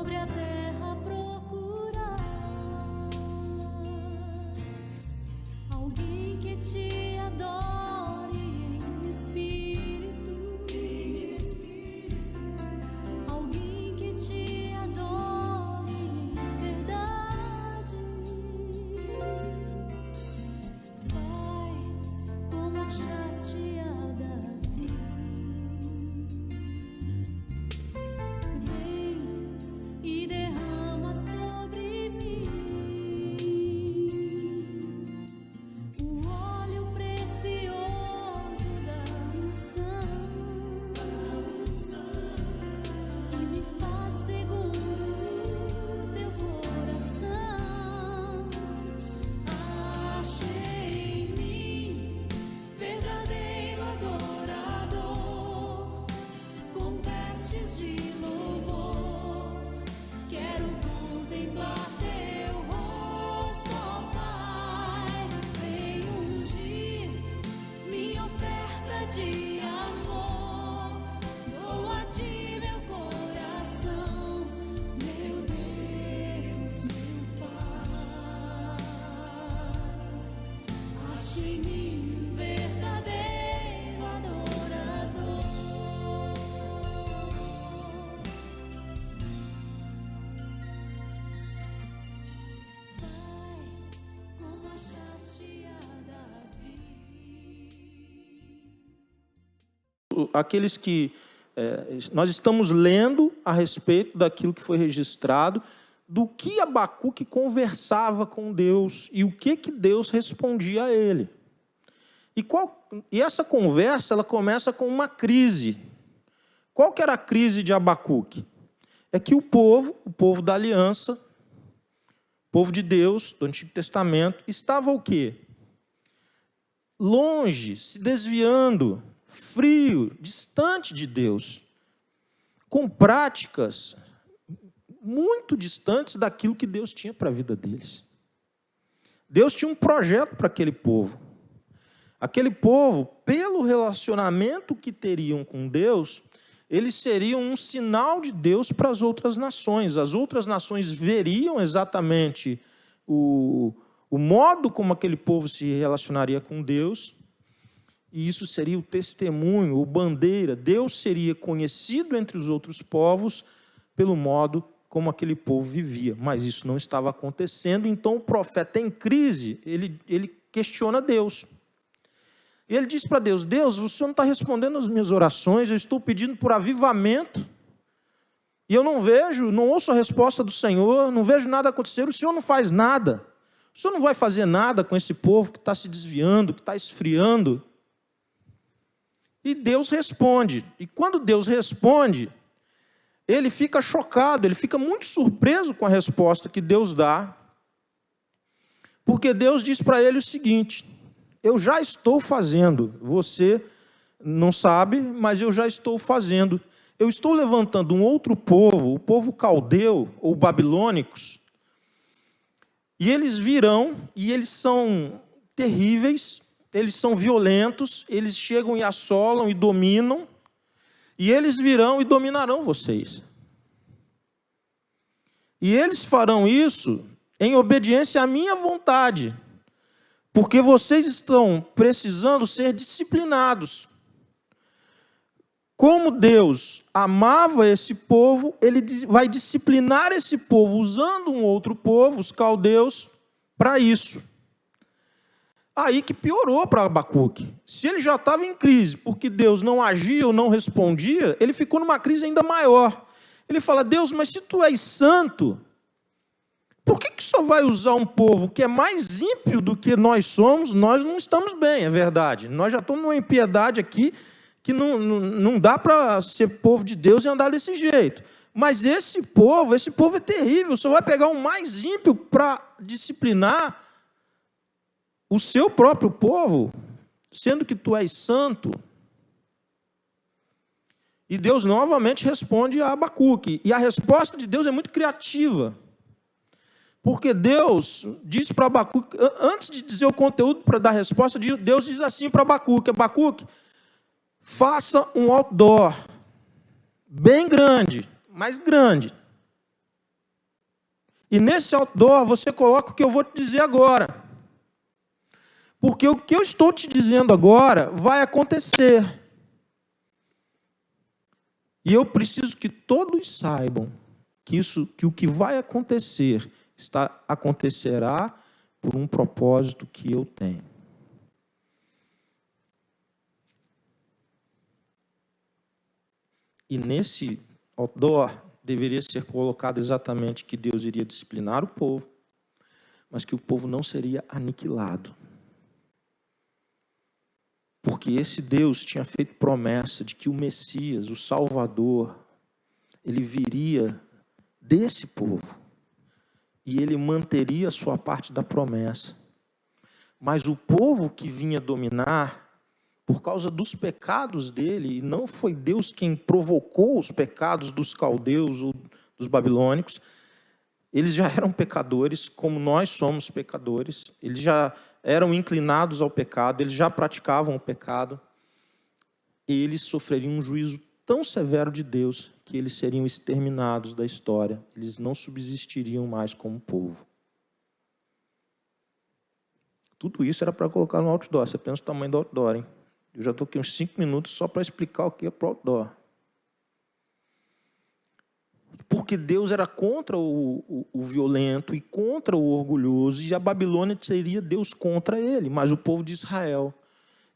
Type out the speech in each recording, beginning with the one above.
sobre a terra procurar alguém que te adore em espírito, alguém que te adore em verdade. Vai como achaste a Davi. Vem e derrama sobre mim o óleo precioso da unção e me faz segundo o teu coração. Achei em mim verdadeiro adorador, com vestes de louvor. Quero contemplar teu rosto, ó Pai. Vem ungir minha oferta de amor. Dou a ti meu coração, meu Deus, meu Pai. Achei em mim um verdadeiro adorador. Pai, como achaste a Davi. Aqueles que nós estamos lendo a respeito daquilo que foi registrado, do que Abacuque conversava com Deus e o que Deus respondia a ele. E essa conversa, ela começa com uma crise. Qual que era a crise de Abacuque? É que o povo da aliança, o povo de Deus, do Antigo Testamento, estava o quê? Longe, se desviando, frio, distante de Deus, com práticas muito distantes daquilo que Deus tinha para a vida deles. Deus tinha um projeto para aquele povo. Aquele povo, pelo relacionamento que teriam com Deus, eles seriam um sinal de Deus para as outras nações. As outras nações veriam exatamente o modo como aquele povo se relacionaria com Deus, e isso seria o testemunho, ou bandeira. Deus seria conhecido entre os outros povos pelo modo como aquele povo vivia. Mas isso não estava acontecendo, então o profeta em crise, ele questiona Deus. E ele diz para Deus: Deus, o Senhor não está respondendo as minhas orações, eu estou pedindo por avivamento, e eu não ouço a resposta do Senhor, não vejo nada acontecer, o Senhor não faz nada. O Senhor não vai fazer nada com esse povo que está se desviando, que está esfriando. E Deus responde. E quando Deus responde, ele fica chocado, ele fica muito surpreso com a resposta que Deus dá, porque Deus diz para ele o seguinte: eu já estou fazendo, você não sabe, mas eu já estou fazendo. Eu estou levantando um outro povo, o povo caldeu, ou babilônicos, e eles virão, e eles são terríveis, eles são violentos, eles chegam e assolam e dominam, e eles virão e dominarão vocês. E eles farão isso em obediência à minha vontade, porque vocês estão precisando ser disciplinados. Como Deus amava esse povo, ele vai disciplinar esse povo usando um outro povo, os caldeus, para isso. Aí que piorou para Abacuque. Se ele já estava em crise porque Deus não agia ou não respondia, ele ficou numa crise ainda maior. Ele fala: Deus, mas se tu és santo, por que só vai usar um povo que é mais ímpio do que nós somos? Nós não estamos bem, é verdade. Nós já estamos numa impiedade aqui que não dá para ser povo de Deus e andar desse jeito. Mas esse povo é terrível. Só vai pegar um mais ímpio para disciplinar o seu próprio povo, sendo que tu és santo. E Deus novamente responde a Abacuque. E a resposta de Deus é muito criativa. Porque Deus diz para Abacuque, antes de dizer o conteúdo para dar resposta, Deus diz assim para Abacuque: Abacuque, faça um outdoor bem grande, mais grande. E nesse outdoor você coloca o que eu vou te dizer agora. Porque o que eu estou te dizendo agora vai acontecer. E eu preciso que todos saibam que o que vai acontecer acontecerá por um propósito que eu tenho. E nesse outdoor deveria ser colocado exatamente que Deus iria disciplinar o povo, mas que o povo não seria aniquilado. Porque esse Deus tinha feito promessa de que o Messias, o Salvador, ele viria desse povo. E ele manteria a sua parte da promessa. Mas o povo que vinha dominar, por causa dos pecados dele, e não foi Deus quem provocou os pecados dos caldeus ou dos babilônicos, eles já eram pecadores, como nós somos pecadores, eles já eram inclinados ao pecado, eles já praticavam o pecado, e eles sofreriam um juízo tão severo de Deus que eles seriam exterminados da história, eles não subsistiriam mais como povo. Tudo isso era para colocar no outdoor. Você pensa o tamanho do outdoor, hein? Eu já estou aqui uns 5 minutos só para explicar o que é para o outdoor. Porque Deus era contra o violento e contra o orgulhoso, e a Babilônia seria Deus contra ele. Mas o povo de Israel,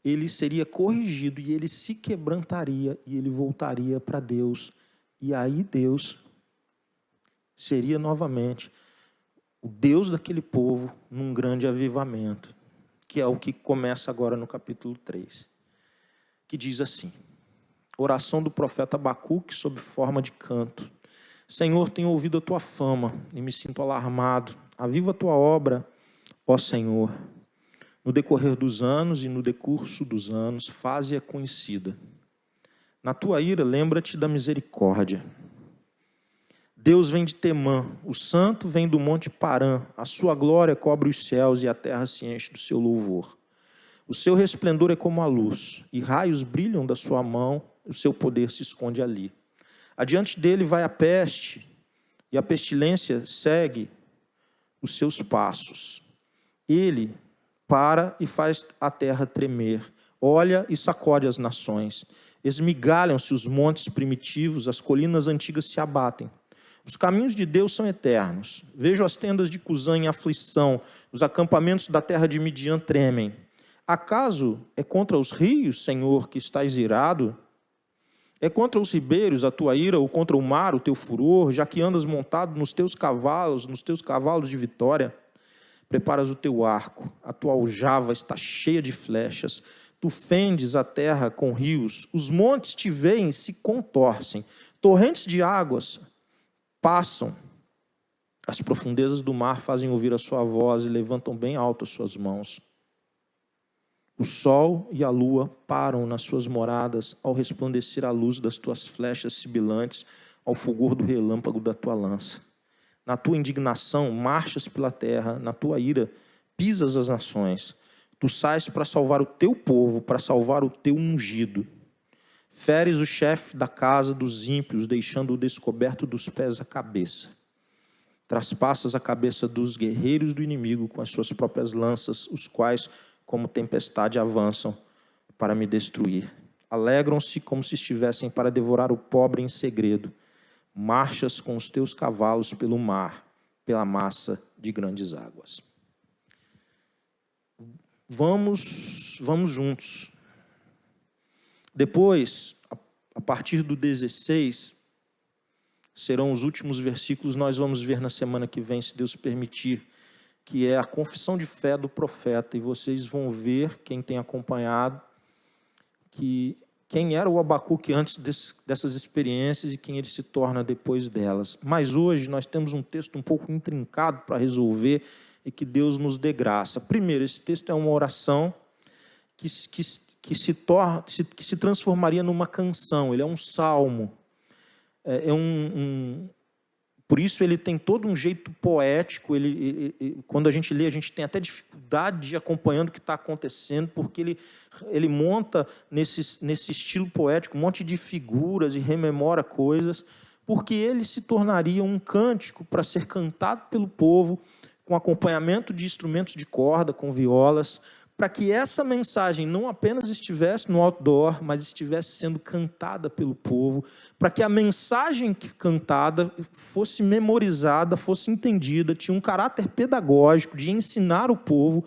ele seria corrigido e ele se quebrantaria e ele voltaria para Deus. E aí Deus seria novamente o Deus daquele povo num grande avivamento, que é o que começa agora no capítulo 3, que diz assim: oração do profeta Abacuque sob forma de canto. Senhor, tenho ouvido a tua fama e me sinto alarmado. Aviva a tua obra, ó Senhor. No decorrer dos anos e no decurso dos anos, faze-a conhecida. Na tua ira, lembra-te da misericórdia. Deus vem de Temã, o santo vem do monte Parã. A sua glória cobre os céus e a terra se enche do seu louvor. O seu resplendor é como a luz, e raios brilham da sua mão, o seu poder se esconde ali. Adiante dele vai a peste, e a pestilência segue os seus passos. Ele para e faz a terra tremer, olha e sacode as nações. Esmigalham-se os montes primitivos, as colinas antigas se abatem. Os caminhos de Deus são eternos. Vejo as tendas de Cusã em aflição, os acampamentos da terra de Midian tremem. Acaso é contra os rios, Senhor, que estás irado? É contra os ribeiros a tua ira, ou contra o mar o teu furor, já que andas montado nos teus cavalos de vitória? Preparas o teu arco, a tua aljava está cheia de flechas, tu fendes a terra com rios, os montes te veem e se contorcem, torrentes de águas passam, as profundezas do mar fazem ouvir a sua voz e levantam bem alto as suas mãos. O sol e a lua param nas suas moradas ao resplandecer a luz das tuas flechas sibilantes, ao fulgor do relâmpago da tua lança. Na tua indignação marchas pela terra, na tua ira pisas as nações. Tu sais para salvar o teu povo, para salvar o teu ungido. Feres o chefe da casa dos ímpios, deixando-o descoberto dos pés à cabeça. Traspassas a cabeça dos guerreiros do inimigo com as suas próprias lanças, os quais, como tempestade, avançam para me destruir. Alegram-se como se estivessem para devorar o pobre em segredo. Marchas com os teus cavalos pelo mar, pela massa de grandes águas. Vamos juntos. Depois, a partir do 16, serão os últimos versículos, nós vamos ver na semana que vem, se Deus permitir, que é a confissão de fé do profeta, e vocês vão ver, quem tem acompanhado, que quem era o Abacuque antes dessas experiências e quem ele se torna depois delas. Mas hoje nós temos um texto um pouco intrincado para resolver e que Deus nos dê graça. Primeiro, esse texto é uma oração que se transformaria numa canção, ele é um salmo, por isso ele tem todo um jeito poético, quando a gente lê, a gente tem até dificuldade de ir acompanhando o que está acontecendo, porque ele monta nesse estilo poético um monte de figuras e rememora coisas, porque ele se tornaria um cântico para ser cantado pelo povo, com acompanhamento de instrumentos de corda, com violas, para que essa mensagem não apenas estivesse no outdoor, mas estivesse sendo cantada pelo povo, para que a mensagem cantada fosse memorizada, fosse entendida, tinha um caráter pedagógico de ensinar o povo,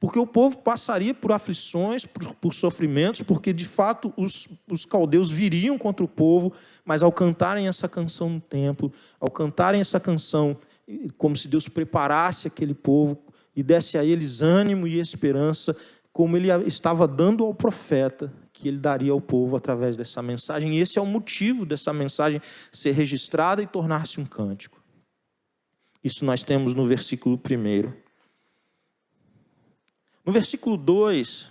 porque o povo passaria por aflições, por sofrimentos, porque de fato os caldeus viriam contra o povo, mas ao cantarem essa canção no templo, ao cantarem essa canção como se Deus preparasse aquele povo e desse a eles ânimo e esperança, como ele estava dando ao profeta, que ele daria ao povo através dessa mensagem. E esse é o motivo dessa mensagem ser registrada e tornar-se um cântico. Isso nós temos no versículo 1. No versículo 2,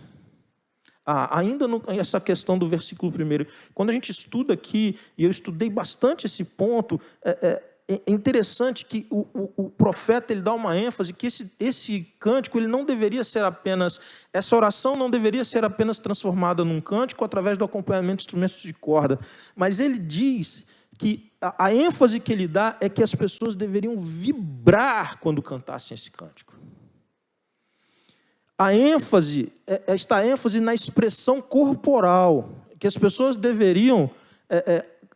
ainda essa questão do versículo 1, quando a gente estuda aqui, e eu estudei bastante esse ponto, é interessante que o profeta ele dá uma ênfase que esse cântico ele não deveria ser apenas, essa oração não deveria ser apenas transformada num cântico através do acompanhamento de instrumentos de corda, mas ele diz que a ênfase que ele dá é que as pessoas deveriam vibrar quando cantassem esse cântico. A ênfase, esta ênfase na expressão corporal, que as pessoas deveriam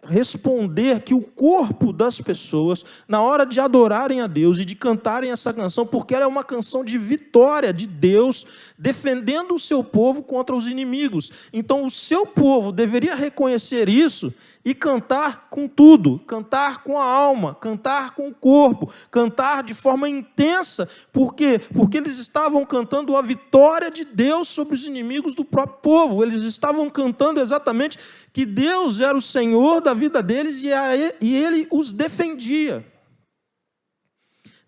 responder que o corpo das pessoas, na hora de adorarem a Deus e de cantarem essa canção, porque ela é uma canção de vitória de Deus, defendendo o seu povo contra os inimigos. Então, o seu povo deveria reconhecer isso e cantar com tudo, cantar com a alma, cantar com o corpo, cantar de forma intensa. Por quê? Porque eles estavam cantando a vitória de Deus sobre os inimigos do próprio povo. Eles estavam cantando exatamente que Deus era o Senhor da vida deles e Ele os defendia.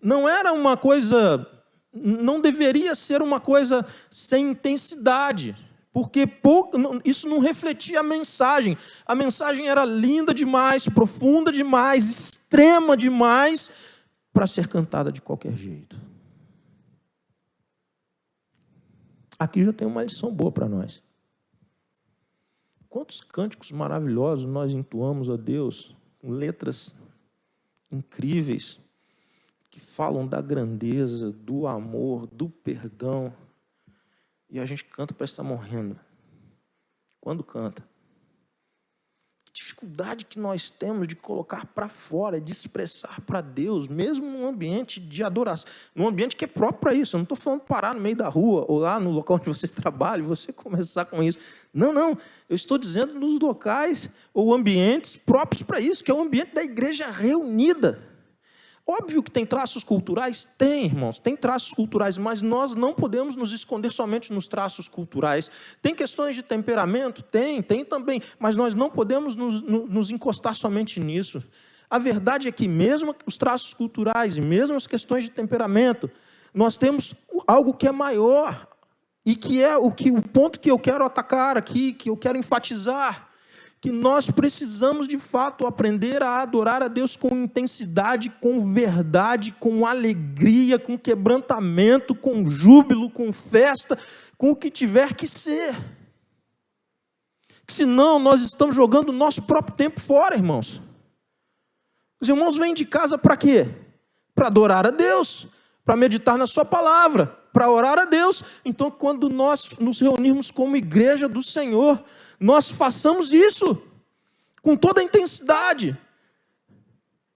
Não era uma coisa, não deveria ser uma coisa sem intensidade, porque isso não refletia a mensagem. A mensagem era linda demais, profunda demais, extrema demais, para ser cantada de qualquer jeito. Aqui já tem uma lição boa para nós. Quantos cânticos maravilhosos nós entoamos a Deus, com letras incríveis, que falam da grandeza, do amor, do perdão, e a gente canta para estar morrendo. Quando canta? Que dificuldade que nós temos de colocar para fora, de expressar para Deus, mesmo num ambiente de adoração, num ambiente que é próprio para isso. Eu não estou falando parar no meio da rua, ou lá no local onde você trabalha, e você começar com isso. Não. Eu estou dizendo nos locais ou ambientes próprios para isso, que é o ambiente da igreja reunida. Óbvio que tem traços culturais? Tem, irmãos, tem traços culturais, mas nós não podemos nos esconder somente nos traços culturais. Tem questões de temperamento? Tem também, mas nós não podemos nos encostar somente nisso. A verdade é que mesmo os traços culturais e mesmo as questões de temperamento, nós temos algo que é maior e que é o ponto que eu quero atacar aqui, que eu quero enfatizar, que nós precisamos, de fato, aprender a adorar a Deus com intensidade, com verdade, com alegria, com quebrantamento, com júbilo, com festa, com o que tiver que ser. Senão, nós estamos jogando o nosso próprio tempo fora, irmãos. Os irmãos vêm de casa para quê? Para adorar a Deus, para meditar na sua palavra, para orar a Deus. Então, quando nós nos reunirmos como igreja do Senhor, nós façamos isso com toda a intensidade.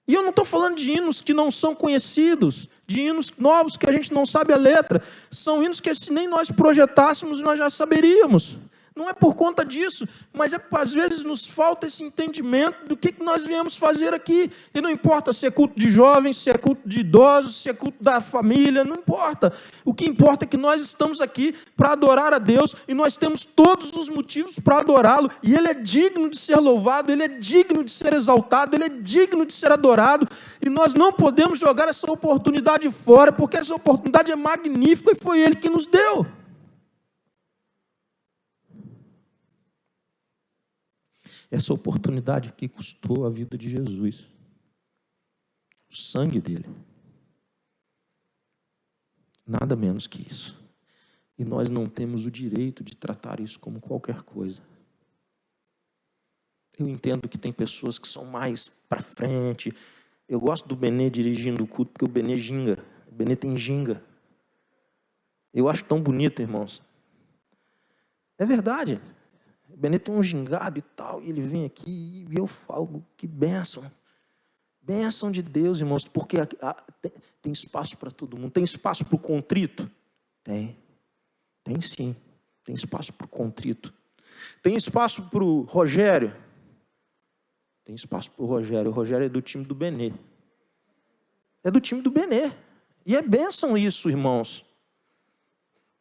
E eu não estou falando de hinos que não são conhecidos, de hinos novos que a gente não sabe a letra. São hinos que se nem nós projetássemos, nós já saberíamos. Não é por conta disso, mas às vezes nos falta esse entendimento do que nós viemos fazer aqui. E não importa se é culto de jovens, se é culto de idosos, se é culto da família, não importa. O que importa é que nós estamos aqui para adorar a Deus e nós temos todos os motivos para adorá-lo. E Ele é digno de ser louvado, Ele é digno de ser exaltado, Ele é digno de ser adorado. E nós não podemos jogar essa oportunidade fora, porque essa oportunidade é magnífica e foi Ele que nos deu. Essa oportunidade aqui custou a vida de Jesus, o sangue dele, nada menos que isso. E nós não temos o direito de tratar isso como qualquer coisa. Eu entendo que tem pessoas que são mais para frente. Eu gosto do Benê dirigindo o culto, porque o Benê ginga. O Benê tem ginga. Eu acho tão bonito, irmãos. É verdade. O Benê tem um gingado e tal, e ele vem aqui e eu falo, que bênção. Bênção de Deus, irmãos, porque tem espaço para todo mundo. Tem espaço para o contrito? Tem. Tem sim. Tem espaço para o contrito. Tem espaço para o Rogério? Tem espaço para o Rogério. O Rogério é do time do Benê. É do time do Benê. E é bênção isso, irmãos.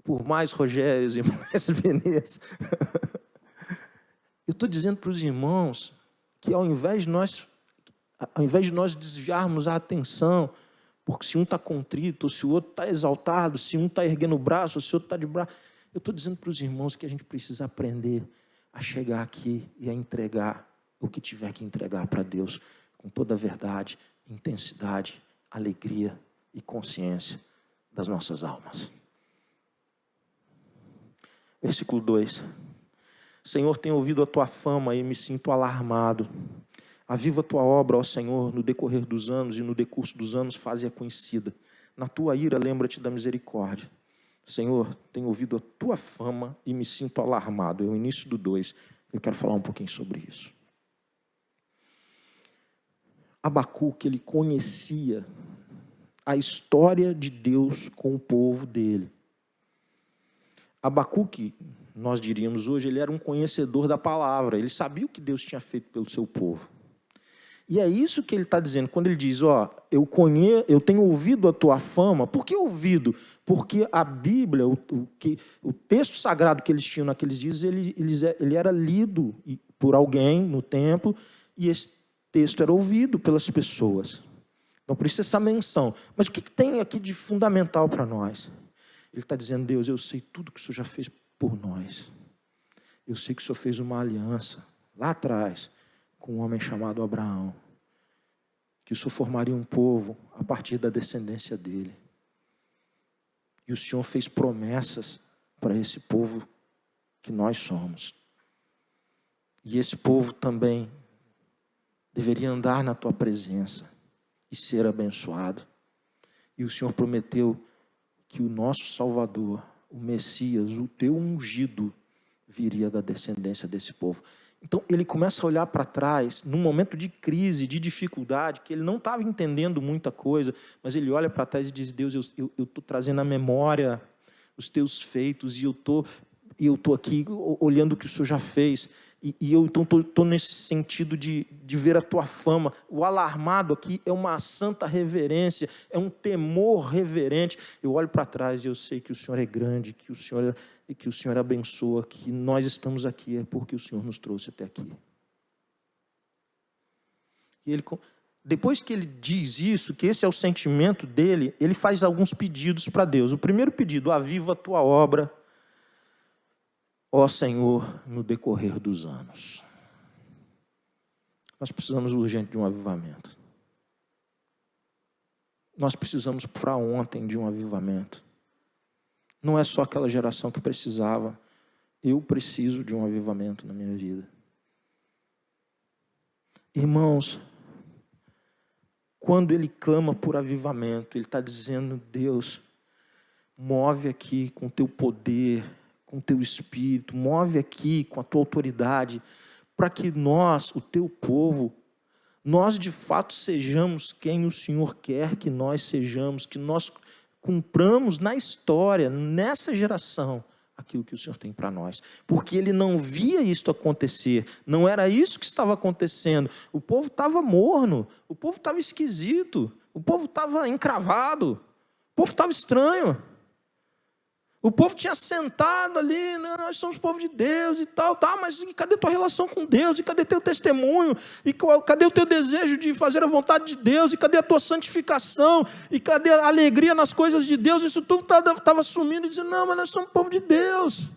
Por mais Rogérios e mais Benês. Eu estou dizendo para os irmãos que ao invés de nós desviarmos a atenção, porque se um está contrito, se o outro está exaltado, se um está erguendo o braço, se o outro está de braço, eu estou dizendo para os irmãos que a gente precisa aprender a chegar aqui e a entregar o que tiver que entregar para Deus, com toda a verdade, intensidade, alegria e consciência das nossas almas. Versículo 2. Senhor, tenho ouvido a tua fama e me sinto alarmado. Aviva a tua obra, ó Senhor, no decorrer dos anos e no decurso dos anos faze-a conhecida. Na tua ira, lembra-te da misericórdia. Senhor, tenho ouvido a tua fama e me sinto alarmado. É o início do 2. Eu quero falar um pouquinho sobre isso. Abacuque, ele conhecia a história de Deus com o povo dele. Abacuque, nós diríamos hoje, ele era um conhecedor da palavra. Ele sabia o que Deus tinha feito pelo seu povo. E é isso que ele está dizendo, quando ele diz, eu tenho ouvido a tua fama. Por que ouvido? Porque a Bíblia, o texto sagrado que eles tinham naqueles dias, ele era lido por alguém no templo, e esse texto era ouvido pelas pessoas. Então, por isso essa menção. Mas o que tem aqui de fundamental para nós? Ele está dizendo, Deus, eu sei tudo que o Senhor já fez por nós. Eu sei que o Senhor fez uma aliança lá atrás com um homem chamado Abraão, que o Senhor formaria um povo a partir da descendência dele. E o Senhor fez promessas para esse povo que nós somos. E esse povo também deveria andar na tua presença e ser abençoado. E o Senhor prometeu que o nosso Salvador, o Messias, o teu ungido, viria da descendência desse povo. Então, ele começa a olhar para trás, num momento de crise, de dificuldade, que ele não estava entendendo muita coisa, mas ele olha para trás e diz, Deus, eu estou trazendo à memória os teus feitos, e eu estou aqui olhando o que o Senhor já fez, e eu então estou nesse sentido de ver a tua fama. O alarmado aqui é uma santa reverência, é um temor reverente. Eu olho para trás e eu sei que o Senhor é grande, que o Senhor abençoa, que nós estamos aqui é porque o Senhor nos trouxe até aqui. E ele, depois que ele diz isso, que esse é o sentimento dele, ele faz alguns pedidos para Deus. O primeiro pedido, aviva a tua obra, ó Senhor, no decorrer dos anos. Nós precisamos urgente de um avivamento. Nós precisamos para ontem de um avivamento. Não é só aquela geração que precisava. Eu preciso de um avivamento na minha vida. Irmãos, quando ele clama por avivamento, ele está dizendo, Deus, move aqui com teu poder, com o teu espírito, move aqui com a tua autoridade, para que nós, o teu povo, nós de fato sejamos quem o Senhor quer que nós sejamos, que nós cumpramos na história, nessa geração, aquilo que o Senhor tem para nós. Porque ele não via isto acontecer, não era isso que estava acontecendo. O povo estava morno, o povo estava esquisito, o povo estava encravado, o povo estava estranho. O povo tinha sentado ali, não, nós somos povo de Deus e tal, mas e cadê tua relação com Deus? E cadê teu testemunho? E cadê o teu desejo de fazer a vontade de Deus? E cadê a tua santificação? E cadê a alegria nas coisas de Deus? Isso tudo estava sumindo e dizendo, não, mas nós somos povo de Deus.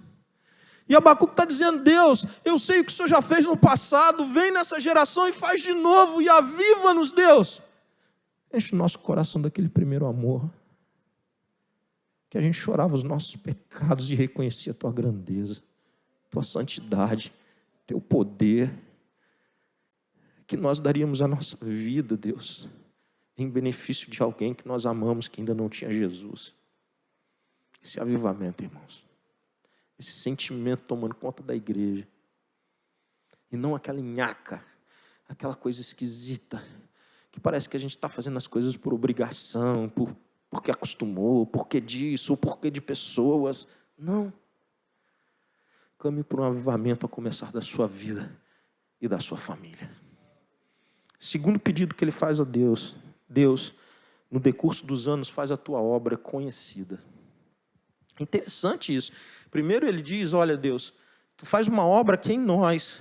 E Abacuque está dizendo, Deus, eu sei o que o Senhor já fez no passado, vem nessa geração e faz de novo, e aviva-nos, Deus. Enche o nosso coração daquele primeiro amor, que a gente chorava os nossos pecados e reconhecia a tua grandeza, tua santidade, teu poder, que nós daríamos a nossa vida, Deus, em benefício de alguém que nós amamos, que ainda não tinha Jesus. Esse avivamento, irmãos. Esse sentimento tomando conta da igreja. E não aquela nhaca, aquela coisa esquisita, que parece que a gente está fazendo as coisas por obrigação, porque acostumou, porque disso, ou porque de pessoas. Não. Clame por um avivamento a começar da sua vida e da sua família. Segundo pedido que ele faz a Deus: Deus, no decurso dos anos, faz a tua obra conhecida. Interessante isso. Primeiro ele diz: olha, Deus, tu faz uma obra aqui em nós.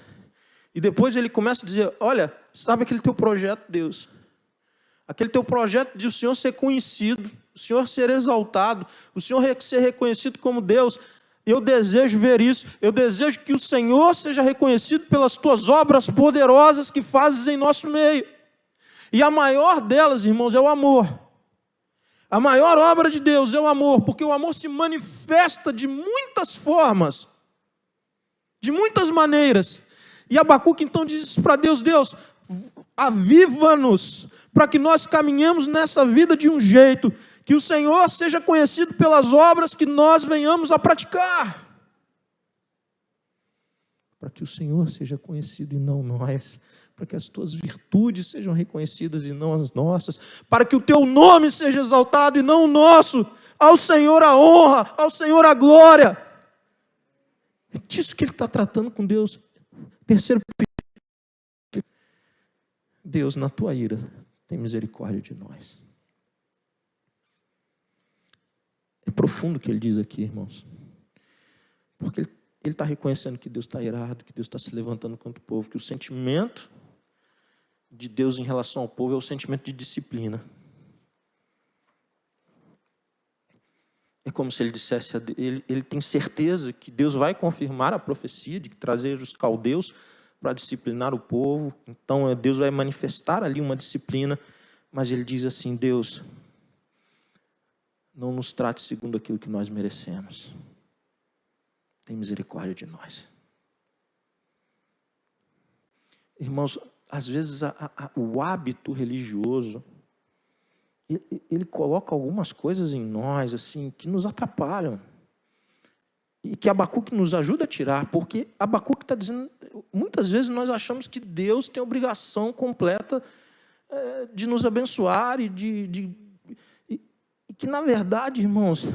E depois ele começa a dizer: olha, sabe aquele teu projeto, Deus? Aquele teu projeto de o Senhor ser conhecido, o Senhor ser exaltado, o Senhor ser reconhecido como Deus. Eu desejo ver isso. Eu desejo que o Senhor seja reconhecido pelas tuas obras poderosas que fazes em nosso meio. E a maior delas, irmãos, é o amor. A maior obra de Deus é o amor, porque o amor se manifesta de muitas formas, de muitas maneiras. E Abacuque então diz isso para Deus: Deus, aviva-nos, para que nós caminhemos nessa vida de um jeito, que o Senhor seja conhecido pelas obras que nós venhamos a praticar. Para que o Senhor seja conhecido e não nós, para que as tuas virtudes sejam reconhecidas e não as nossas, para que o teu nome seja exaltado e não o nosso. Ao Senhor a honra, ao Senhor a glória. É disso que ele está tratando com Deus. Terceiro pedido: Deus, na tua ira, tem misericórdia de nós. É profundo o que ele diz aqui, irmãos. Porque ele está reconhecendo que Deus está irado, que Deus está se levantando contra o povo, que o sentimento de Deus em relação ao povo é o sentimento de disciplina. É como se ele dissesse, ele tem certeza que Deus vai confirmar a profecia de que trazer os caldeus para disciplinar o povo. Então Deus vai manifestar ali uma disciplina, mas ele diz assim: Deus, não nos trate segundo aquilo que nós merecemos. Tem misericórdia de nós. Irmãos, às vezes o hábito religioso, ele coloca algumas coisas em nós assim que nos atrapalham. E que Abacuque nos ajuda a tirar, porque Abacuque está dizendo, muitas vezes nós achamos que Deus tem a obrigação completa de nos abençoar e que, na verdade, irmãos,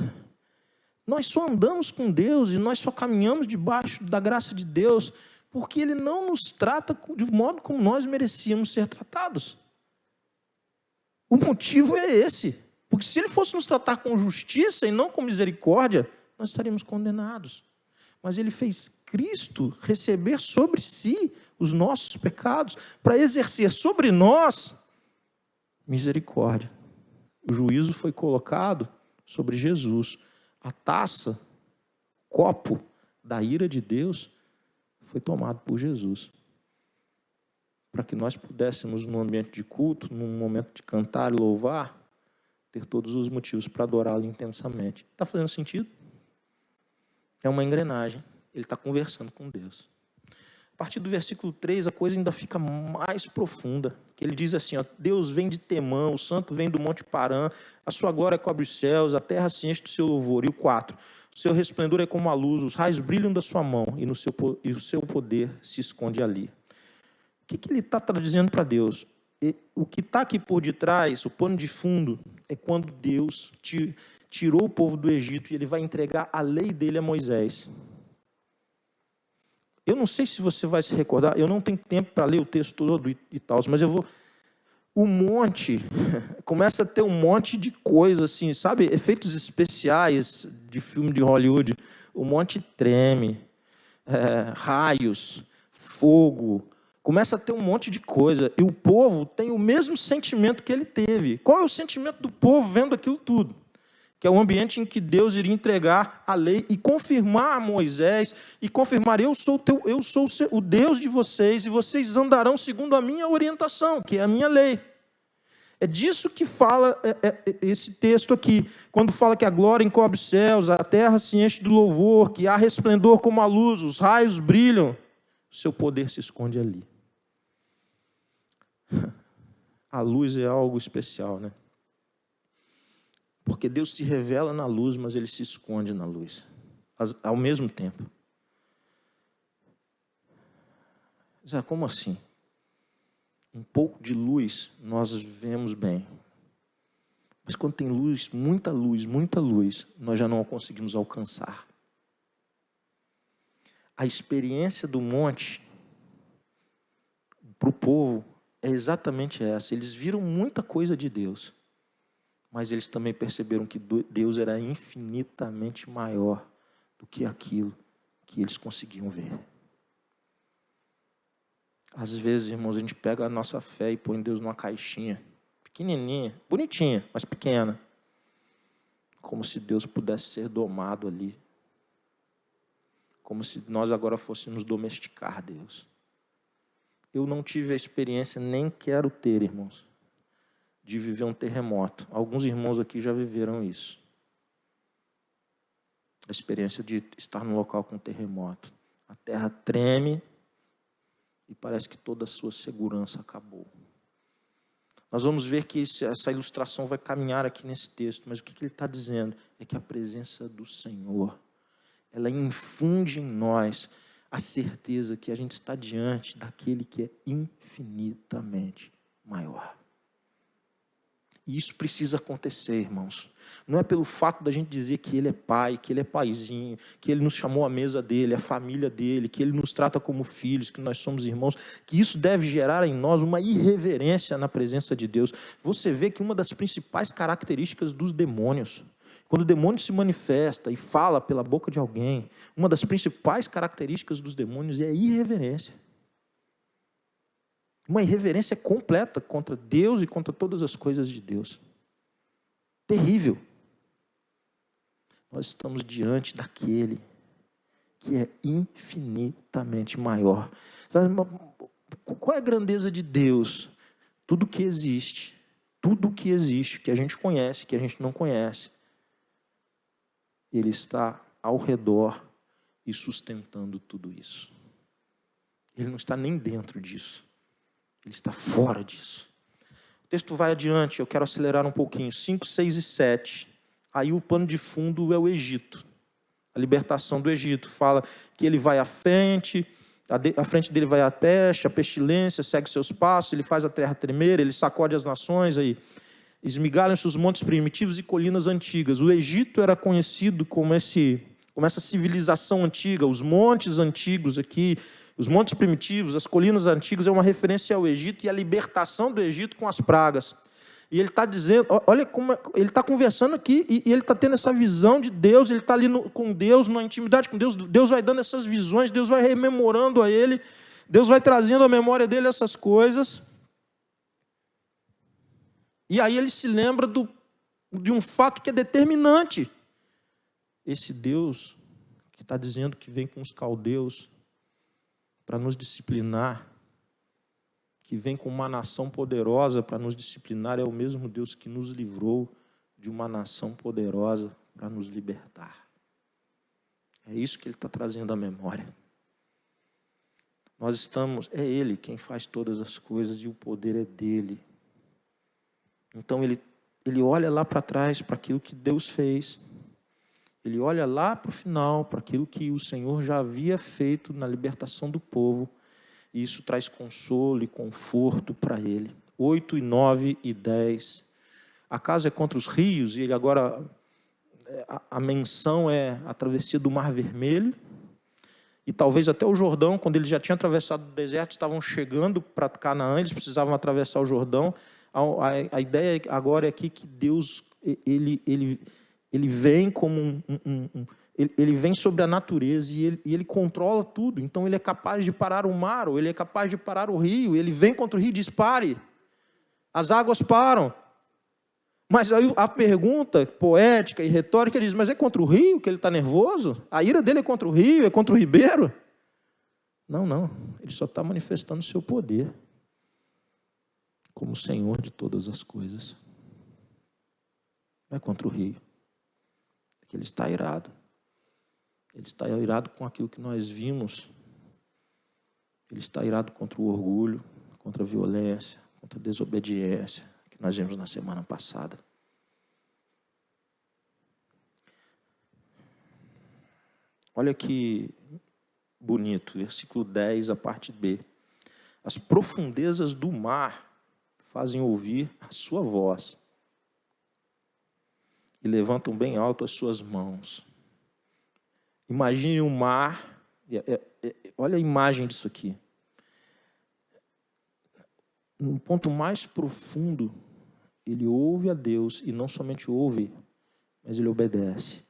nós só andamos com Deus e nós só caminhamos debaixo da graça de Deus porque Ele não nos trata de modo como nós merecíamos ser tratados. O motivo é esse. Porque se Ele fosse nos tratar com justiça e não com misericórdia, nós estaríamos condenados. Mas Ele fez Cristo receber sobre si os nossos pecados para exercer sobre nós misericórdia. O juízo foi colocado sobre Jesus. A taça, o copo da ira de Deus foi tomado por Jesus. Para que nós pudéssemos, num ambiente de culto, num momento de cantar e louvar, ter todos os motivos para adorá-lo intensamente. Está fazendo sentido? É uma engrenagem. Ele está conversando com Deus. A partir do versículo 3, a coisa ainda fica mais profunda. Que ele diz assim, ó, Deus vem de Temã, o santo vem do monte Parã, a sua glória cobre os céus, a terra se enche do seu louvor. E o 4, o seu resplendor é como a luz, os raios brilham da sua mão, e o seu poder se esconde ali. O que ele está dizendo para Deus? O que está aqui por detrás, o pano de fundo, é quando Deus tirou o povo do Egito e ele vai entregar a lei dele a Moisés. Eu não sei se você vai se recordar, eu não tenho tempo para ler o texto todo e tal, mas eu vou... O monte, começa a ter um monte de coisa assim, sabe? Efeitos especiais de filme de Hollywood. O monte treme, raios, fogo... Começa a ter um monte de coisa. E o povo tem o mesmo sentimento que ele teve. Qual é o sentimento do povo vendo aquilo tudo? Que é o ambiente em que Deus iria entregar a lei e confirmar a Moisés e confirmar, eu sou o Deus de vocês e vocês andarão segundo a minha orientação, que é a minha lei. É disso que fala esse texto aqui, quando fala que a glória encobre os céus, a terra se enche do louvor, que há resplendor como a luz, os raios brilham, o seu poder se esconde ali. A luz é algo especial, né? Porque Deus se revela na luz, mas Ele se esconde na luz, ao mesmo tempo. Já como assim? Um pouco de luz nós vemos bem. Mas quando tem luz, muita luz, nós já não a conseguimos alcançar. A experiência do monte para o povo é exatamente essa. Eles viram muita coisa de Deus, mas eles também perceberam que Deus era infinitamente maior do que aquilo que eles conseguiam ver. Às vezes, irmãos, a gente pega a nossa fé e põe Deus numa caixinha, pequenininha, bonitinha, mas pequena, como se Deus pudesse ser domado ali, como se nós agora fôssemos domesticar Deus. Eu não tive a experiência, nem quero ter, irmãos, de viver um terremoto. Alguns irmãos aqui já viveram isso. A experiência de estar num local com terremoto. A terra treme e parece que toda a sua segurança acabou. Nós vamos ver que essa ilustração vai caminhar aqui nesse texto, mas o que ele está dizendo é que a presença do Senhor, ela infunde em nós a certeza que a gente está diante daquele que é infinitamente maior. E isso precisa acontecer, irmãos. Não é pelo fato da gente dizer que Ele é pai, que Ele é paizinho, que Ele nos chamou à mesa dEle, a família dEle, que Ele nos trata como filhos, que nós somos irmãos, que isso deve gerar em nós uma irreverência na presença de Deus. Você vê que uma das principais características dos demônios, quando o demônio se manifesta e fala pela boca de alguém, uma das principais características dos demônios é a irreverência. Uma irreverência completa contra Deus e contra todas as coisas de Deus. Terrível. Nós estamos diante daquele que é infinitamente maior. Qual é a grandeza de Deus? Tudo que existe, que a gente conhece, que a gente não conhece, Ele está ao redor e sustentando tudo isso. Ele não está nem dentro disso. Ele está fora disso. O texto vai adiante, eu quero acelerar um pouquinho. 5, 6 e 7. Aí o pano de fundo é o Egito. A libertação do Egito. Fala que ele vai à frente, à frente dele vai a peste, a pestilência, segue seus passos, ele faz a terra tremer, ele sacode as nações, aí esmigalham-se os montes primitivos e colinas antigas. O Egito era conhecido como essa civilização antiga, os montes antigos aqui, os montes primitivos, as colinas antigas, é uma referência ao Egito e à libertação do Egito com as pragas. E ele está dizendo, olha como ele está conversando aqui e ele está tendo essa visão de Deus, ele está ali com Deus, na intimidade com Deus, Deus vai dando essas visões, Deus vai rememorando a ele, Deus vai trazendo à memória dele essas coisas. E aí ele se lembra de um fato que é determinante. Esse Deus que está dizendo que vem com os caldeus para nos disciplinar, que vem com uma nação poderosa para nos disciplinar, é o mesmo Deus que nos livrou de uma nação poderosa para nos libertar. É isso que ele está trazendo à memória. É Ele quem faz todas as coisas e o poder é dele. Então ele olha lá para trás, para aquilo que Deus fez. Ele olha lá para o final, para aquilo que o Senhor já havia feito na libertação do povo. E isso traz consolo e conforto para ele. 8, 9 e 10. A casa é contra os rios, e ele agora, a menção é a travessia do Mar Vermelho. E talvez até o Jordão, quando eles já tinham atravessado o deserto, estavam chegando para Canaã, eles precisavam atravessar o Jordão. A ideia agora é aqui que Deus, ele vem como ele vem sobre a natureza e ele controla tudo. Então ele é capaz de parar o mar, ou ele é capaz de parar o rio. Ele vem contra o rio e diz: pare. As águas param. Mas aí a pergunta poética e retórica diz: mas é contra o rio que ele está nervoso? A ira dele é contra o rio, é contra o ribeiro? Não. Ele só está manifestando o seu poder como Senhor de todas as coisas. Não é contra o rio. É que ele está irado. Ele está irado com aquilo que nós vimos. Ele está irado contra o orgulho, contra a violência, contra a desobediência que nós vimos na semana passada. Olha que bonito, versículo 10, a parte B. As profundezas do mar fazem ouvir a sua voz e levantam bem alto as suas mãos. Imagine o mar, olha a imagem disso aqui. No ponto mais profundo, ele ouve a Deus, e não somente ouve, mas ele obedece.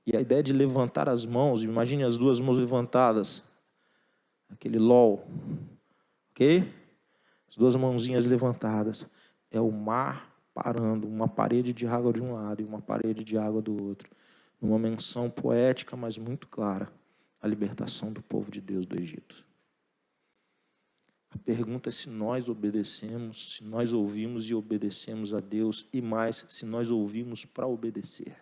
E a ideia de levantar as mãos, imagine as duas mãos levantadas, aquele LOL, ok? As duas mãozinhas levantadas, é o mar parando, uma parede de água de um lado e uma parede de água do outro, numa menção poética, mas muito clara, a libertação do povo de Deus do Egito. A pergunta é se nós obedecemos, se nós ouvimos e obedecemos a Deus, e mais, se nós ouvimos para obedecer.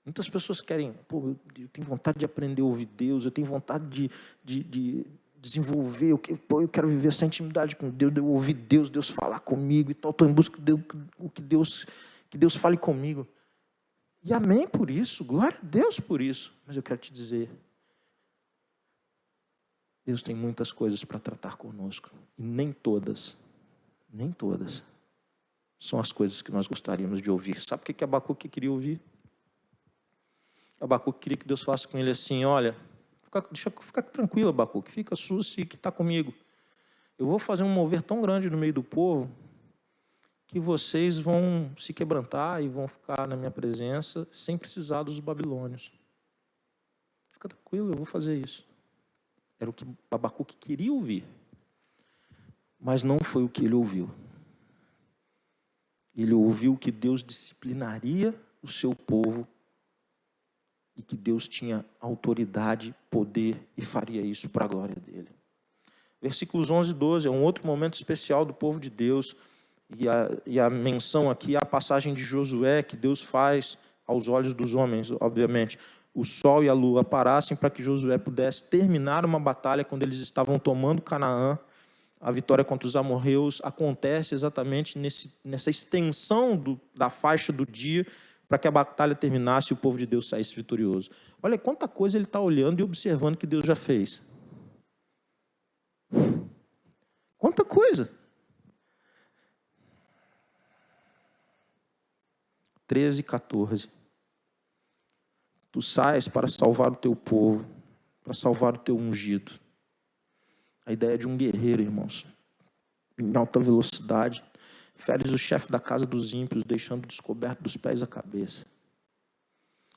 Muitas pessoas querem, eu tenho vontade de aprender a ouvir Deus, eu tenho vontade de desenvolver, eu quero viver essa intimidade com Deus, de eu ouvir Deus, Deus falar comigo e tal, estou em busca de que Deus fale comigo. E amém por isso, glória a Deus por isso. Mas eu quero te dizer, Deus tem muitas coisas para tratar conosco, e nem todas são as coisas que nós gostaríamos de ouvir. Sabe o que Abacuque queria ouvir? Abacuque queria que Deus falasse com ele assim: olha, fica tranquilo, Abacuque, fica susse que está comigo. Eu vou fazer um mover tão grande no meio do povo que vocês vão se quebrantar e vão ficar na minha presença sem precisar dos babilônios. Fica tranquilo, eu vou fazer isso. Era o que Abacuque queria ouvir, mas não foi o que ele ouviu. Ele ouviu que Deus disciplinaria o seu povo e que Deus tinha autoridade, poder e faria isso para a glória dele. Versículos 11 e 12 é um outro momento especial do povo de Deus, e a menção aqui é a passagem de Josué, que Deus faz aos olhos dos homens, obviamente. O sol e a lua parassem para que Josué pudesse terminar uma batalha quando eles estavam tomando Canaã. A vitória contra os amorreus acontece exatamente nessa extensão da faixa do dia, para que a batalha terminasse e o povo de Deus saísse vitorioso. Olha quanta coisa ele está olhando e observando que Deus já fez. Quanta coisa. 13 e 14. Tu sais para salvar o teu povo, para salvar o teu ungido. A ideia de um guerreiro, irmãos, em alta velocidade. Feres o chefe da casa dos ímpios, deixando descoberto dos pés à cabeça.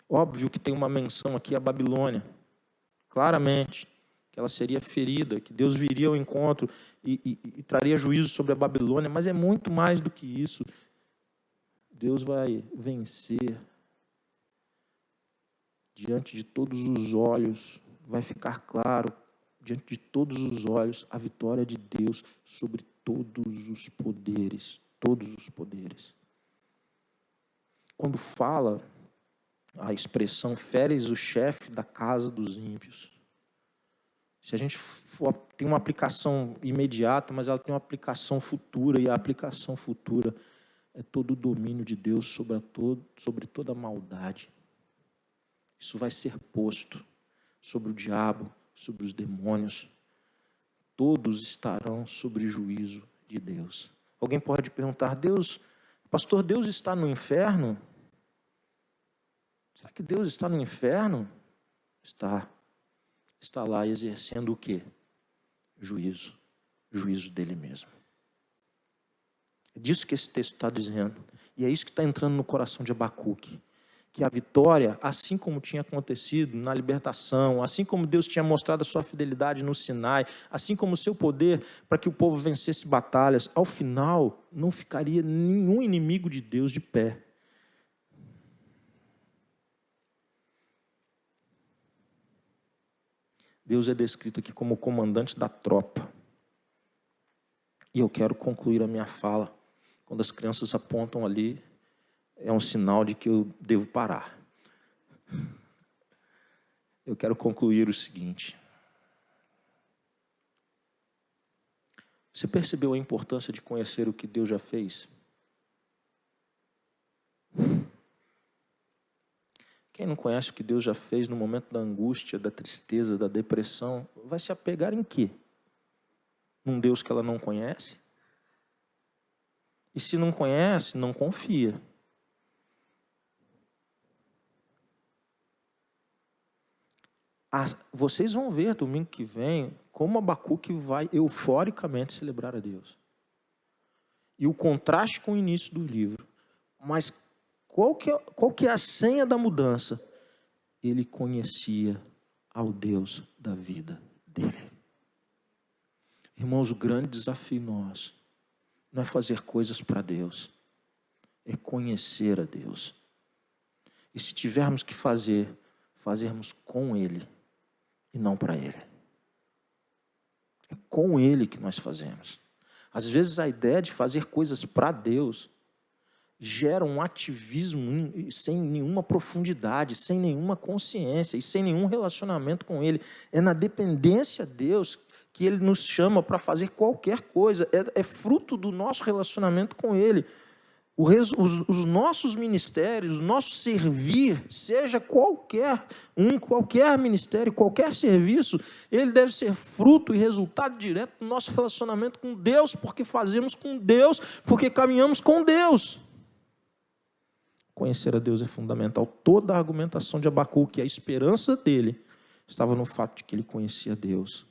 Óbvio que tem uma menção aqui à Babilônia. Claramente, que ela seria ferida, que Deus viria ao encontro e traria juízo sobre a Babilônia, mas é muito mais do que isso. Deus vai vencer diante de todos os olhos, vai ficar claro diante de todos os olhos a vitória de Deus sobre todos os poderes. Todos os poderes. Quando fala a expressão feres o chefe da casa dos ímpios, se a gente tem uma aplicação imediata, mas ela tem uma aplicação futura, e a aplicação futura é todo o domínio de Deus sobre toda a maldade. Isso vai ser posto sobre o diabo, sobre os demônios. Todos estarão sob juízo de Deus. Alguém pode perguntar: Deus, pastor, Deus está no inferno? Será que Deus está no inferno? Está. Está lá exercendo o quê? Juízo. Juízo dele mesmo. É disso que esse texto está dizendo. E é isso que está entrando no coração de Abacuque. Que a vitória, assim como tinha acontecido na libertação, assim como Deus tinha mostrado a sua fidelidade no Sinai, assim como o seu poder para que o povo vencesse batalhas, ao final não ficaria nenhum inimigo de Deus de pé. Deus é descrito aqui como o comandante da tropa. E eu quero concluir a minha fala. Quando as crianças apontam ali, é um sinal de que eu devo parar. Eu quero concluir o seguinte. Você percebeu a importância de conhecer o que Deus já fez? Quem não conhece o que Deus já fez no momento da angústia, da tristeza, da depressão, vai se apegar em quê? Num Deus que ela não conhece? E se não conhece, não confia. Vocês vão ver domingo que vem como Abacuque vai euforicamente celebrar a Deus. E o contraste com o início do livro. Mas qual que é a senha da mudança? Ele conhecia ao Deus da vida dele. Irmãos, o grande desafio nosso não é fazer coisas para Deus, é conhecer a Deus. E se tivermos que fazermos com Ele e não para Ele. É com Ele que nós fazemos. Às vezes a ideia de fazer coisas para Deus gera um ativismo sem nenhuma profundidade, sem nenhuma consciência e sem nenhum relacionamento com Ele. É na dependência a Deus que Ele nos chama para fazer qualquer coisa. É fruto do nosso relacionamento com Ele. Os nossos ministérios, o nosso servir, seja qualquer ministério, qualquer serviço, ele deve ser fruto e resultado direto do nosso relacionamento com Deus, porque fazemos com Deus, porque caminhamos com Deus. Conhecer a Deus é fundamental. Toda a argumentação de Abacuque, a esperança dele, estava no fato de que ele conhecia Deus.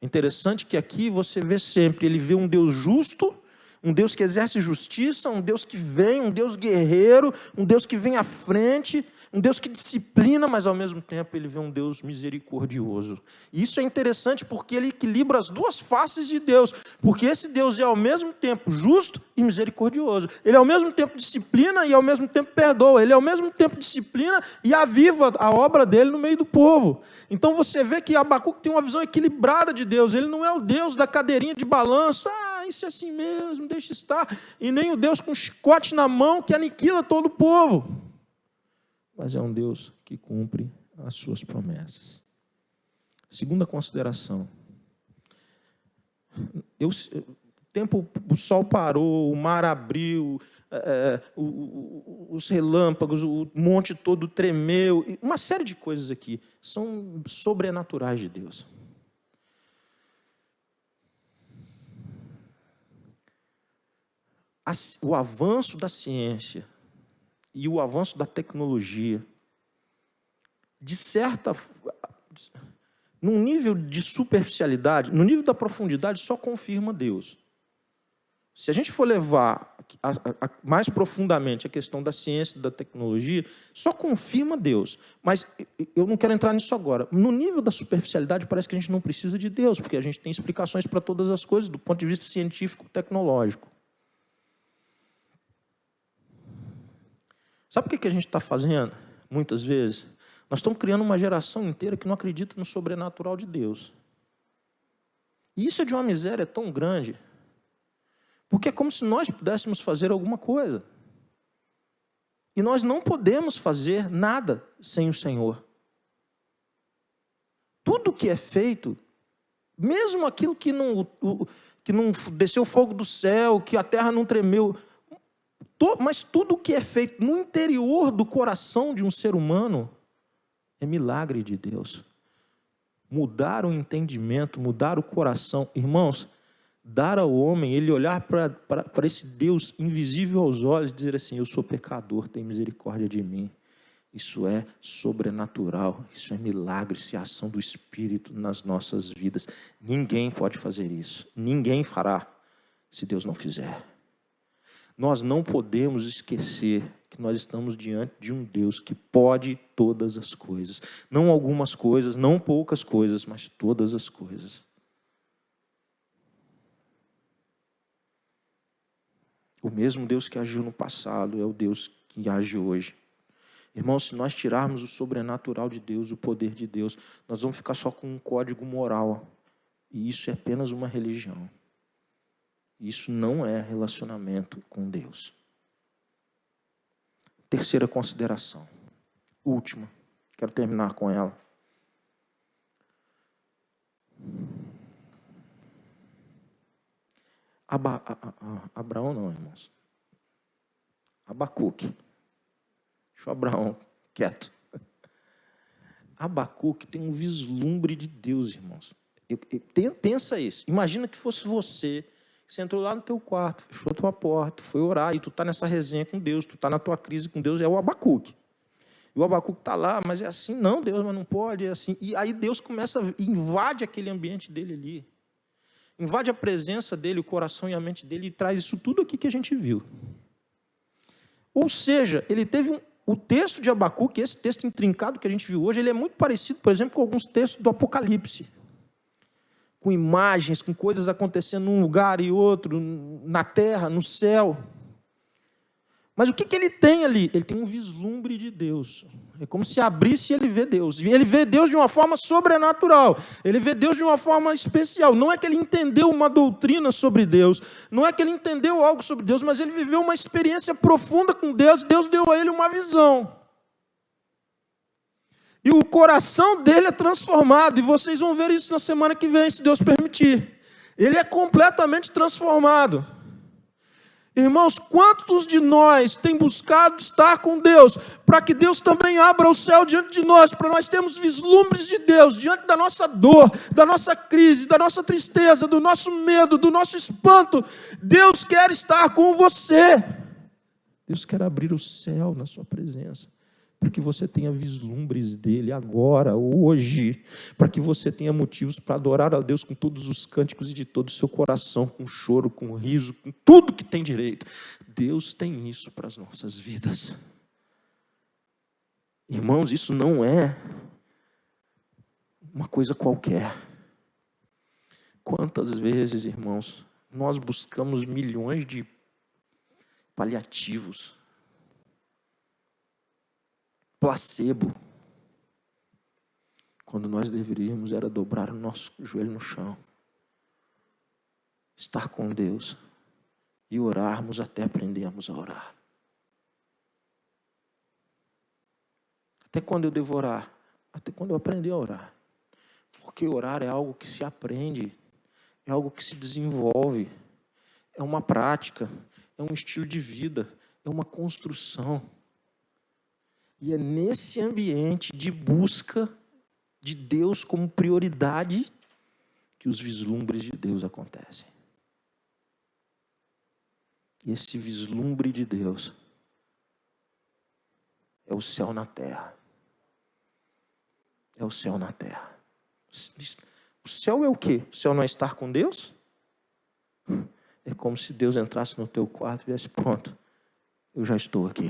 Interessante que aqui você vê sempre, ele vê um Deus justo, um Deus que exerce justiça, um Deus que vem, um Deus guerreiro, um Deus que vem à frente, um Deus que disciplina, mas ao mesmo tempo ele vê um Deus misericordioso. E isso é interessante porque ele equilibra as duas faces de Deus, porque esse Deus é ao mesmo tempo justo e misericordioso. Ele ao mesmo tempo disciplina e ao mesmo tempo perdoa. Ele ao mesmo tempo disciplina e aviva a obra dele no meio do povo. Então você vê que Abacuque tem uma visão equilibrada de Deus. Ele não é o Deus da cadeirinha de balanço, isso é assim mesmo, deixa estar. E nem o Deus com chicote na mão que aniquila todo o povo. Mas é um Deus que cumpre as suas promessas. Segunda consideração. O sol parou, o mar abriu, os relâmpagos, o monte todo tremeu. Uma série de coisas aqui são sobrenaturais de Deus. O avanço da ciência e o avanço da tecnologia, num nível de superficialidade, no nível da profundidade, só confirma Deus. Se a gente for levar mais profundamente a questão da ciência e da tecnologia, só confirma Deus. Mas eu não quero entrar nisso agora. No nível da superficialidade, parece que a gente não precisa de Deus, porque a gente tem explicações para todas as coisas do ponto de vista científico e tecnológico. Sabe o que a gente está fazendo, muitas vezes? Nós estamos criando uma geração inteira que não acredita no sobrenatural de Deus. E isso é de uma miséria tão grande, porque é como se nós pudéssemos fazer alguma coisa. E nós não podemos fazer nada sem o Senhor. Tudo que é feito, mesmo aquilo que não desceu fogo do céu, que a terra não tremeu, mas tudo que é feito no interior do coração de um ser humano é milagre de Deus. Mudar o entendimento, mudar o coração. Irmãos, dar ao homem, ele olhar para esse Deus invisível aos olhos e dizer assim, eu sou pecador, tem misericórdia de mim. Isso é sobrenatural, isso é milagre, isso é ação do Espírito nas nossas vidas. Ninguém pode fazer isso, ninguém fará se Deus não fizer. Nós não podemos esquecer que nós estamos diante de um Deus que pode todas as coisas. Não algumas coisas, não poucas coisas, mas todas as coisas. O mesmo Deus que agiu no passado é o Deus que age hoje. Irmãos, se nós tirarmos o sobrenatural de Deus, o poder de Deus, nós vamos ficar só com um código moral. E isso é apenas uma religião. Isso não é relacionamento com Deus. Terceira consideração. Última. Quero terminar com ela. Abraão não, irmãos. Abacuque. Deixa o Abraão quieto. Abacuque tem um vislumbre de Deus, irmãos. Pensa isso. Imagina que fosse você entrou lá no teu quarto, fechou a tua porta, foi orar, e tu está nessa resenha com Deus, tu está na tua crise com Deus, é o Abacuque. E o Abacuque está lá, mas é assim, não, Deus, mas não pode, é assim. E aí Deus começa, invade aquele ambiente dele ali. Invade a presença dele, o coração e a mente dele, e traz isso tudo aqui que a gente viu. Ou seja, ele teve o texto de Abacuque, esse texto intrincado que a gente viu hoje, ele é muito parecido, por exemplo, com alguns textos do Apocalipse. Com imagens, com coisas acontecendo num lugar e outro, na terra, no céu. Mas o que ele tem ali? Ele tem um vislumbre de Deus. É como se abrisse e ele vê Deus. E ele vê Deus de uma forma sobrenatural. Ele vê Deus de uma forma especial. Não é que ele entendeu uma doutrina sobre Deus. Não é que ele entendeu algo sobre Deus, mas ele viveu uma experiência profunda com Deus. Deus deu a ele uma visão. E o coração dele é transformado. E vocês vão ver isso na semana que vem, se Deus permitir. Ele é completamente transformado. Irmãos, quantos de nós tem buscado estar com Deus, para que Deus também abra o céu diante de nós, para nós termos vislumbres de Deus, diante da nossa dor, da nossa crise, da nossa tristeza, do nosso medo, do nosso espanto. Deus quer estar com você. Deus quer abrir o céu na sua presença, para que você tenha vislumbres dele agora, hoje, para que você tenha motivos para adorar a Deus com todos os cânticos e de todo o seu coração, com choro, com riso, com tudo que tem direito. Deus tem isso para as nossas vidas. Irmãos, isso não é uma coisa qualquer. Quantas vezes, irmãos, nós buscamos milhões de paliativos, placebo, quando nós deveríamos era dobrar o nosso joelho no chão, estar com Deus e orarmos até aprendermos a orar. Até quando eu devo orar? Até quando eu aprender a orar. Porque orar é algo que se aprende, é algo que se desenvolve, é uma prática, é um estilo de vida, é uma construção. E é nesse ambiente de busca de Deus como prioridade que os vislumbres de Deus acontecem. E esse vislumbre de Deus é o céu na terra. É o céu na terra. O céu é o quê? O céu não é estar com Deus? É como se Deus entrasse no teu quarto e viesse, pronto, eu já estou aqui.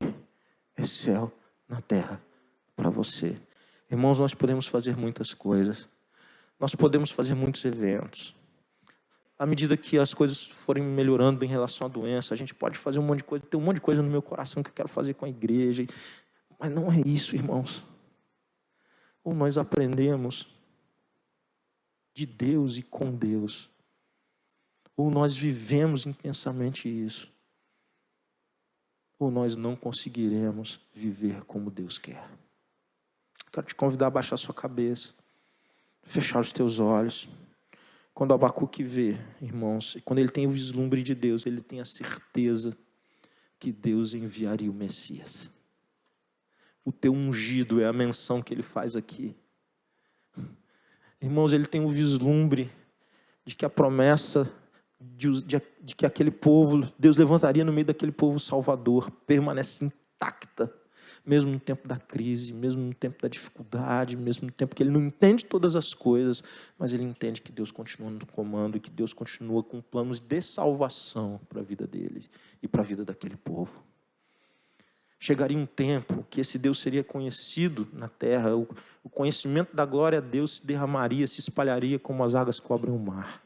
É céu na terra para você. Irmãos, nós podemos fazer muitas coisas. Nós podemos fazer muitos eventos. À medida que as coisas forem melhorando em relação à doença, a gente pode fazer um monte de coisa. Tem um monte de coisa no meu coração que eu quero fazer com a igreja. Mas não é isso, irmãos. Ou nós aprendemos de Deus e com Deus. Ou nós vivemos intensamente isso. Ou nós não conseguiremos viver como Deus quer. Quero te convidar a baixar sua cabeça, fechar os teus olhos. Quando Abacuque vê, irmãos, e quando ele tem o vislumbre de Deus, ele tem a certeza que Deus enviaria o Messias. O teu ungido é a menção que ele faz aqui. Irmãos, ele tem o vislumbre de que a promessa de que aquele povo, Deus levantaria no meio daquele povo salvador, permanece intacta, mesmo no tempo da crise, mesmo no tempo da dificuldade, mesmo no tempo que ele não entende todas as coisas, mas ele entende que Deus continua no comando e que Deus continua com planos de salvação para a vida dele e para a vida daquele povo. Chegaria um tempo que esse Deus seria conhecido na terra, o conhecimento da glória a Deus se derramaria, se espalharia como as águas cobrem o mar.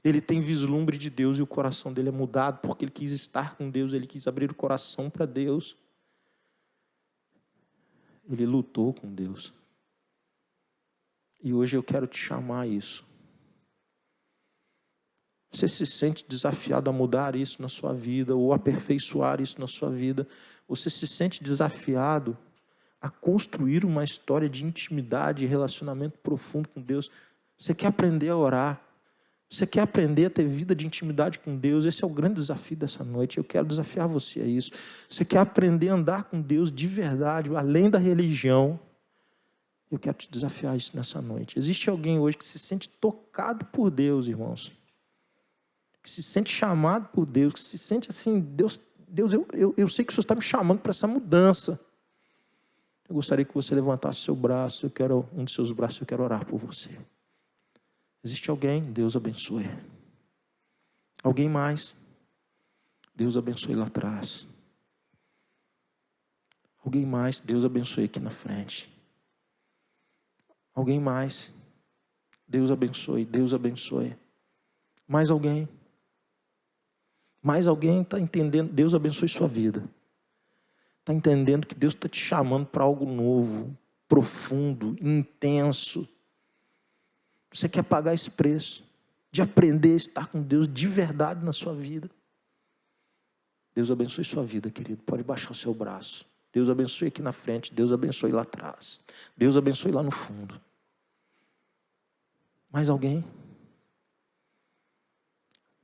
Ele tem vislumbre de Deus e o coração dele é mudado porque ele quis estar com Deus, ele quis abrir o coração para Deus. Ele lutou com Deus. E hoje eu quero te chamar a isso. Você se sente desafiado a mudar isso na sua vida ou aperfeiçoar isso na sua vida? Você se sente desafiado a construir uma história de intimidade e relacionamento profundo com Deus? Você quer aprender a orar? Você quer aprender a ter vida de intimidade com Deus? Esse é o grande desafio dessa noite. Eu quero desafiar você a isso. Você quer aprender a andar com Deus de verdade, além da religião? Eu quero te desafiar isso nessa noite. Existe alguém hoje que se sente tocado por Deus, irmãos? Que se sente chamado por Deus, que se sente assim, Deus, eu sei que o Senhor está me chamando para essa mudança. Eu gostaria que você levantasse seu braço, um dos seus braços, eu quero orar por você. Existe alguém? Deus abençoe. Alguém mais? Deus abençoe lá atrás. Alguém mais? Deus abençoe aqui na frente. Alguém mais? Deus abençoe, Deus abençoe. Mais alguém? Mais alguém está entendendo? Deus abençoe sua vida. Está entendendo que Deus está te chamando para algo novo, profundo, intenso. Você quer pagar esse preço de aprender a estar com Deus de verdade na sua vida? Deus abençoe sua vida, querido. Pode baixar o seu braço. Deus abençoe aqui na frente. Deus abençoe lá atrás. Deus abençoe lá no fundo. Mais alguém?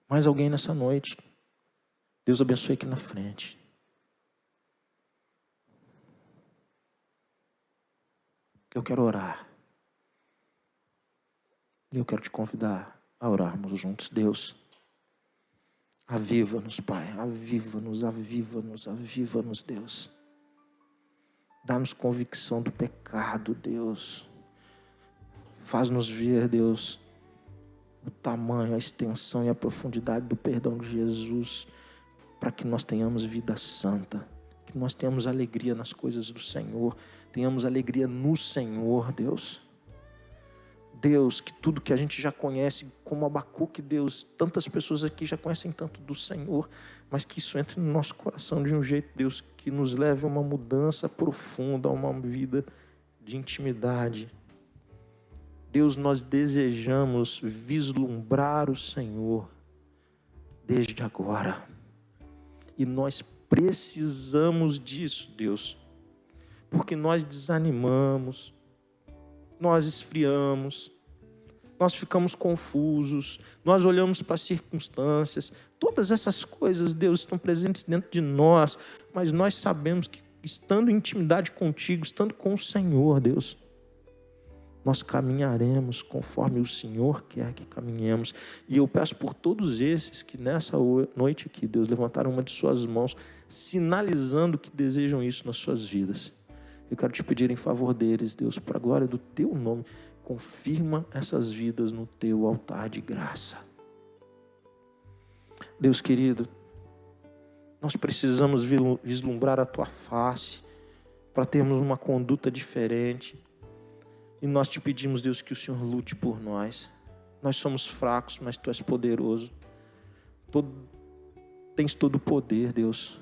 Mais alguém nessa noite? Deus abençoe aqui na frente. Eu quero orar. E eu quero te convidar a orarmos juntos. Deus, aviva-nos, Pai. Aviva-nos, aviva-nos, aviva-nos, Deus. Dá-nos convicção do pecado, Deus. Faz-nos ver, Deus, o tamanho, a extensão e a profundidade do perdão de Jesus, para que nós tenhamos vida santa, que nós tenhamos alegria nas coisas do Senhor, tenhamos alegria no Senhor, Deus. Deus, que tudo que a gente já conhece, como Abacuque, Deus, tantas pessoas aqui já conhecem tanto do Senhor, mas que isso entre no nosso coração de um jeito, Deus, que nos leve a uma mudança profunda, a uma vida de intimidade. Deus, nós desejamos vislumbrar o Senhor desde agora. E nós precisamos disso, Deus, porque nós desanimamos, nós esfriamos, nós ficamos confusos, nós olhamos para as circunstâncias, todas essas coisas, Deus, estão presentes dentro de nós, mas nós sabemos que estando em intimidade contigo, estando com o Senhor, Deus, nós caminharemos conforme o Senhor quer que caminhemos. E eu peço por todos esses que nessa noite aqui, Deus, levantaram uma de suas mãos, sinalizando que desejam isso nas suas vidas. Eu quero te pedir em favor deles, Deus, para a glória do teu nome, confirma essas vidas no teu altar de graça. Deus querido, nós precisamos vislumbrar a tua face para termos uma conduta diferente. E nós te pedimos, Deus, que o Senhor lute por nós. Nós somos fracos, mas tu és poderoso. Tens todo o poder, Deus.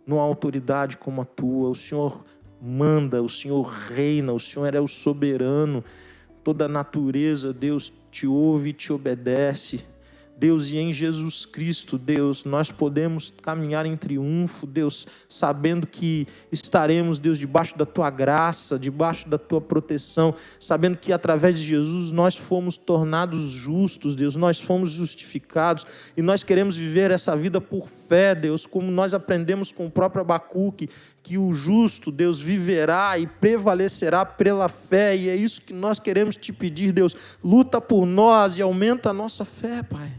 Não há autoridade como a tua. O Senhor manda, o Senhor reina, o Senhor é o soberano. Toda a natureza, Deus, te ouve e te obedece. Deus, e em Jesus Cristo, Deus, nós podemos caminhar em triunfo, Deus, sabendo que estaremos, Deus, debaixo da tua graça, debaixo da tua proteção, sabendo que através de Jesus nós fomos tornados justos, Deus, nós fomos justificados, e nós queremos viver essa vida por fé, Deus, como nós aprendemos com o próprio Abacuque, que o justo, Deus, viverá e prevalecerá pela fé, e é isso que nós queremos te pedir, Deus, luta por nós e aumenta a nossa fé, Pai.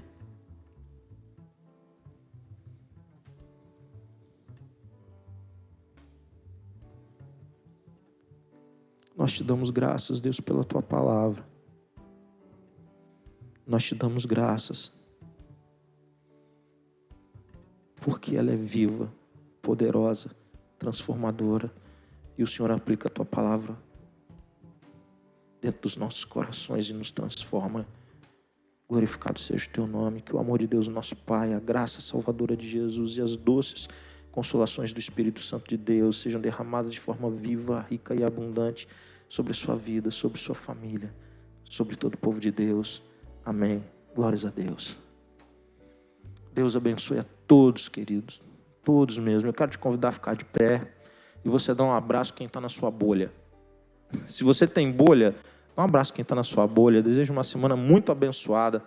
Nós te damos graças, Deus, pela tua palavra. Nós te damos graças, porque ela é viva, poderosa, transformadora, e o Senhor aplica a tua palavra dentro dos nossos corações e nos transforma. Glorificado seja o teu nome, que o amor de Deus, nosso Pai, a graça salvadora de Jesus e as doces consolações do Espírito Santo de Deus sejam derramadas de forma viva, rica e abundante sobre a sua vida, sobre sua família, sobre todo o povo de Deus. Amém. Glórias a Deus. Deus abençoe a todos, queridos. Todos mesmo. Eu quero te convidar a ficar de pé e você dar um abraço quem está na sua bolha. Se você tem bolha, Um abraço quem está na sua bolha. Desejo uma semana muito abençoada,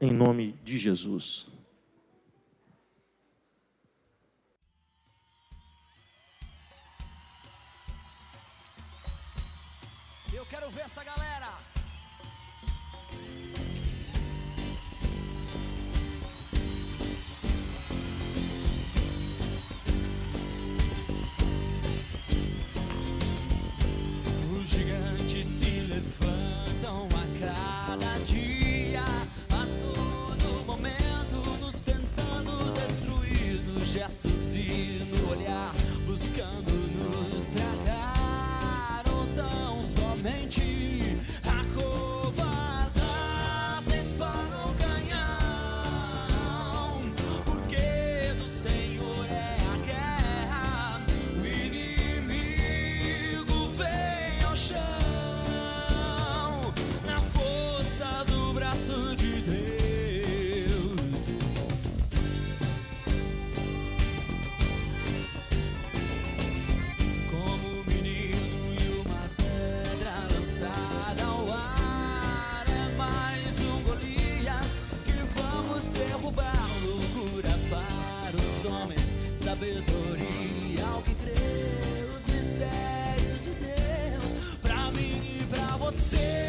em nome de Jesus. Eu quero ver essa galera. Os gigantes se levantam a cada dia, a todo momento nos tentando destruir, nos gestos e no olhar, buscando nos tragar, ou tão somente acovardar-se para o canhão, porque do Senhor é a guerra, o inimigo vem ao chão, na força do braço de Deus. Como um menino e uma pedra lançada ao ar, é mais um Golias que vamos derrubar. Loucura para os homens, sabedoria ao que crê, os mistérios de Deus, pra mim e pra você.